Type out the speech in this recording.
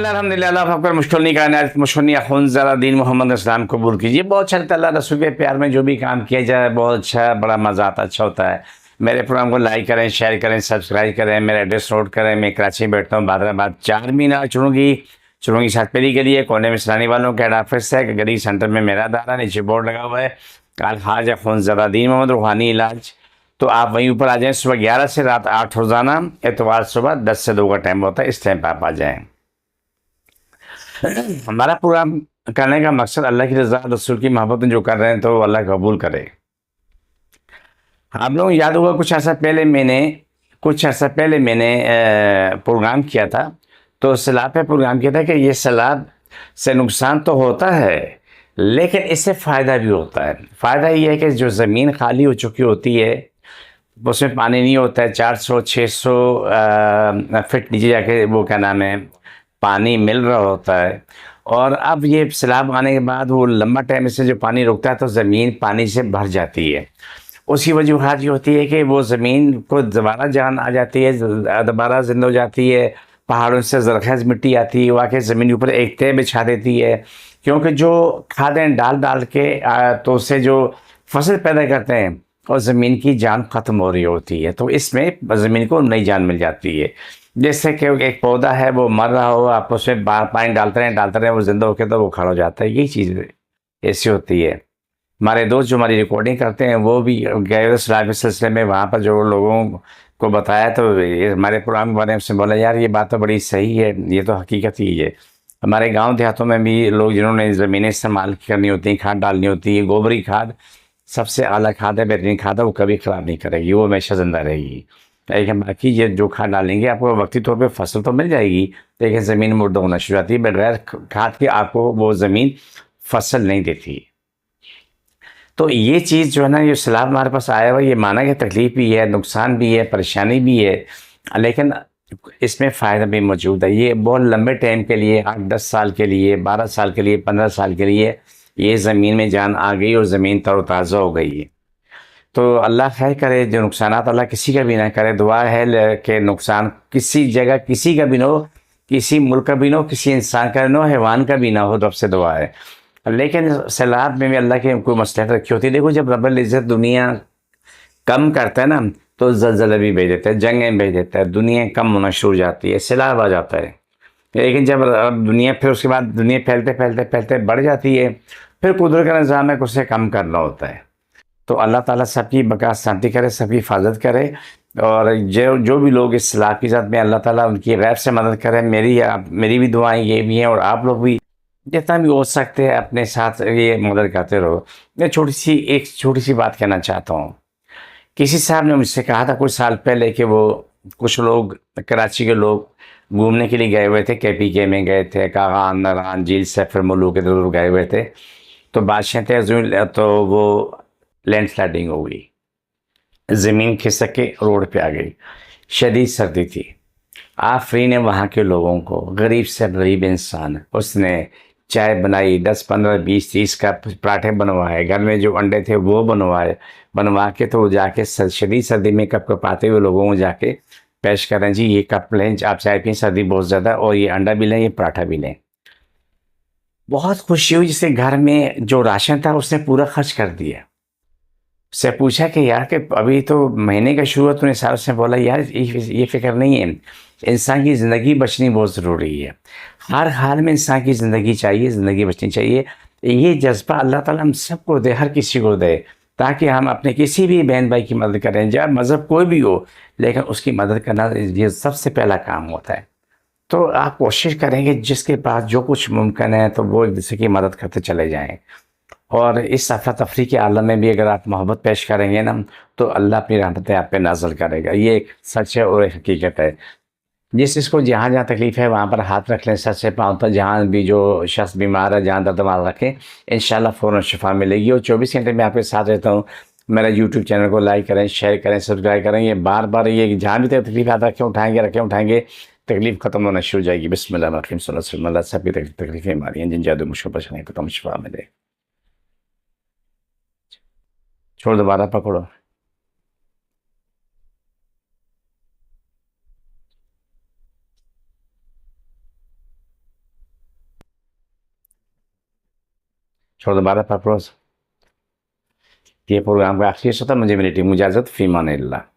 बिस्मिल्लाह अल्हम्दुलिल्लाह अल्लाह अकबर मुश्किल कायनात मुशन्नी अखुन ज़रा दीन मोहम्मद इस्लाम कबूल कीजिए। बहुत अच्छा लगता है अल्लाह रसूल के प्यार में जो भी काम किया जाए बहुत अच्छा, बड़ा मज़ा आता, अच्छा होता है। मेरे प्रोग्राम को लाइक करें, शेयर करें, सब्सक्राइब करें, मेरा एड्रेस नोट करें। मैं कराची में बैठता हूँ, बादराबाद 4 मीनार चुरूंगी सातपेरी के लिए कोने में सलानी वालों का हेड ऑफिस है। गली सेंटर में मेरा दारा, नीचे बोर्ड लगा हुआ है अलहाज अखुन ज़रा दीन मोहम्मद रूहानी इलाज। तो आप वहीं ऊपर आ जाएं। सुबह 11 से रात 8 रोज़ाना, एतवार सुबह 10 से 2 का टाइम होता है। इस टाइम पर आप आ जाएं। हमारा प्रोग्राम करने का मकसद अल्लाह की रज़ा, रसूल की मोहब्बत में जो कर रहे हैं तो अल्लाह कबूल करे। आप लोगों को याद होगा कुछ अर्सा पहले मैंने प्रोग्राम किया था। तो सैलाब पे प्रोग्राम किया था कि ये सैलाब से नुकसान तो होता है लेकिन इससे फ़ायदा भी होता है। फ़ायदा ये है कि जो ज़मीन खाली हो चुकी होती है उसमें पानी नहीं होता है। 400-600 फिट नीचे जाके वो क्या नाम है पानी मिल रहा होता है। और अब ये सैलाब आने के बाद वो लंबा टाइम से जो पानी रुकता है तो ज़मीन पानी से भर जाती है। उसकी वजूहत ये होती है कि वो ज़मीन को दोबारा जान आ जाती है, दोबारा जिंदा हो जाती है। पहाड़ों से ज़रख़ेज़ मिट्टी आती है, वाकई ज़मीन के ऊपर एक तह बिछा देती है। क्योंकि जो खादें डाल डाल के तो उससे जो फसल पैदा करते हैं और ज़मीन की जान ख़त्म हो रही होती है, तो इसमें ज़मीन को नई जान मिल जाती है। जैसे कि एक पौधा है वो मर रहा हो, आप उसमें पानी डालते रहें वो ज़िंदा होकर तो वो खड़ा हो जाता है। यही चीज़ ऐसी होती है। हमारे दोस्त जो हमारी रिकॉर्डिंग करते हैं वो भी गए हुए सलाह के सिलसिले में, वहाँ पर जो लोगों को बताया तो ये हमारे प्रोग्राम के बारे में से बोला, यार ये बात तो बड़ी सही है, ये तो हकीकत ही है। हमारे गांव देहातों में भी लोग जिन्होंने ज़मीनें इस्तेमाल करनी होती हैं, खाद डालनी होती है, गोबरी खाद सबसे आला खाद है, बेहतरीन खाद है, वो कभी ख़राब नहीं करेगी, वो हमेशा ज़िंदा रहेगी। लेकिन बाकी ये जो खाद डालेंगे आपको वक्ती तौर पे फसल तो मिल जाएगी, लेकिन ज़मीन मुर्दा होना शुरू हो जाती है। बगैर खाद के आपको वो ज़मीन फसल नहीं देती। तो ये चीज़ जो है ना, ये सैलाब हमारे पास आया हुआ, ये माना कि तकलीफ भी है, नुकसान भी है, परेशानी भी है, लेकिन इसमें फ़ायदा भी मौजूद है। ये बहुत लंबे टाइम के लिए 8-10 साल के लिए, 12 साल के लिए, 15 साल के लिए ये ज़मीन में जान आ गई और ज़मीन तरोताज़ा हो गई है। तो अल्लाह खैर करे, जो नुकसानात अल्लाह किसी का भी ना करे। दुआ है कि नुकसान किसी जगह किसी का भी ना हो, किसी मुल्क का भी ना हो, किसी इंसान का ना हो, हैवान का भी ना हो, रब से दुआ है। लेकिन सैलाब में भी अल्लाह की कोई मसलहत रखी होती है। देखो, जब रब्बुल इज़्ज़त दुनिया कम करता है ना तो ज़लज़ला भी भेज देता है, जंगें भेज देता है, दुनिया कम होना शुरू हो जाती है, सैलाब आ जाता है। लेकिन जब अब दुनिया फिर उसके बाद दुनिया फैलते फैलते फैलते बढ़ जाती है, फिर कुदरत का निज़ाम है कि उसे कम करना होता है। तो अल्लाह ताला सबकी बका शांति करे, सबकी हिफाजत करे। और जो जो भी लोग इस सैलाब की ज़द में, अल्लाह ताला उनकी गैब से मदद करे। मेरी भी दुआएं ये भी हैं और आप लोग भी जितना भी हो सकते हैं अपने साथ ये मदद करते रहो। मैं एक छोटी सी बात कहना चाहता हूँ। किसी साहब ने मुझसे कहा था कुछ साल पहले कि वो कुछ लोग, कराची के लोग घूमने के लिए गए हुए थे, KPK में गए थे, कागा नारायण झील, सैफर मलूक इधर उधर गए हुए थे। तो बादशाह थे, तो वो लैंडस्लाइडिंग हो गई, ज़मीन खिसक के रोड पे आ गई, शदीद सर्दी थी। आफरीन ने वहाँ के लोगों को, गरीब से गरीब इंसान, उसने चाय बनाई, 10, 15, 20, 30 का पराठे बनवाए, घर में जो अंडे थे वो बनवा के तो जाके शदीद सर्दी में कप कपाते हुए लोगों को जाके पेश करें, जी ये कप लें, आप चाय पिए, सर्दी बहुत ज़्यादा, और ये अंडा भी लें, ये पराठा भी लें। बहुत खुशी हुई, जिससे घर में जो राशन था उसने पूरा खर्च कर दिया। उससे पूछा कि यार कि अभी तो महीने का शुरू है, तूने साहब से बोला यार ये फिक्र नहीं है, इंसान की ज़िंदगी बचनी बहुत ज़रूरी है। हर हाल में इंसान की ज़िंदगी चाहिए, ज़िंदगी बचनी चाहिए। ये जज्बा अल्लाह ताला हम सबको दे, हर किसी को दे, ताकि हम अपने किसी भी बहन भाई की मदद करें, चाहे मज़हब कोई भी हो, लेकिन उसकी मदद करना ये सबसे पहला काम होता है। तो आप कोशिश करेंगे जिसके पास जो कुछ मुमकिन है तो वो एक दूसरे की मदद करते चले जाएँ। और इस अफरा तफरी के आलम में भी अगर आप मोहब्बत पेश करेंगे ना तो अल्लाह अपनी रहमतें आप पे नाज़िल करेगा। ये एक सच है और एक हकीकत है। जिस चीज़ जहाँ जहाँ तकलीफ़ है वहाँ पर हाथ रख लें, सर से पाँव तक, जहाँ भी जो शख्स बीमार है, जहाँ दर्द वहाँ रखें, इंशाल्लाह फ़ौरन शिफा मिलेगी। और 24 घंटे में आपके साथ रहता हूँ। मेरा यूट्यूब चैनल को लाइक करें, शेयर करें, सब्सक्राइब करें। ये बार बार ये जहाँ भी तकलीफ़ हाथ रखें उठाएंगे, तकलीफ़ ख़त्म होना शुरू हो जाएगी। बिस्मिल्लाह सबकी तकलीफ़ें हमारी हैं, जिन जादू मुश्किल परेशानी को शिफा मिले। छोड़, दोबारा पकड़ो। छोड़ दोबारा परप्रोज। ये प्रोग्राम का आखिरी हिस्सा था। मुझे मेरी टीम इजाज़त, फ़ी अमान अल्लाह।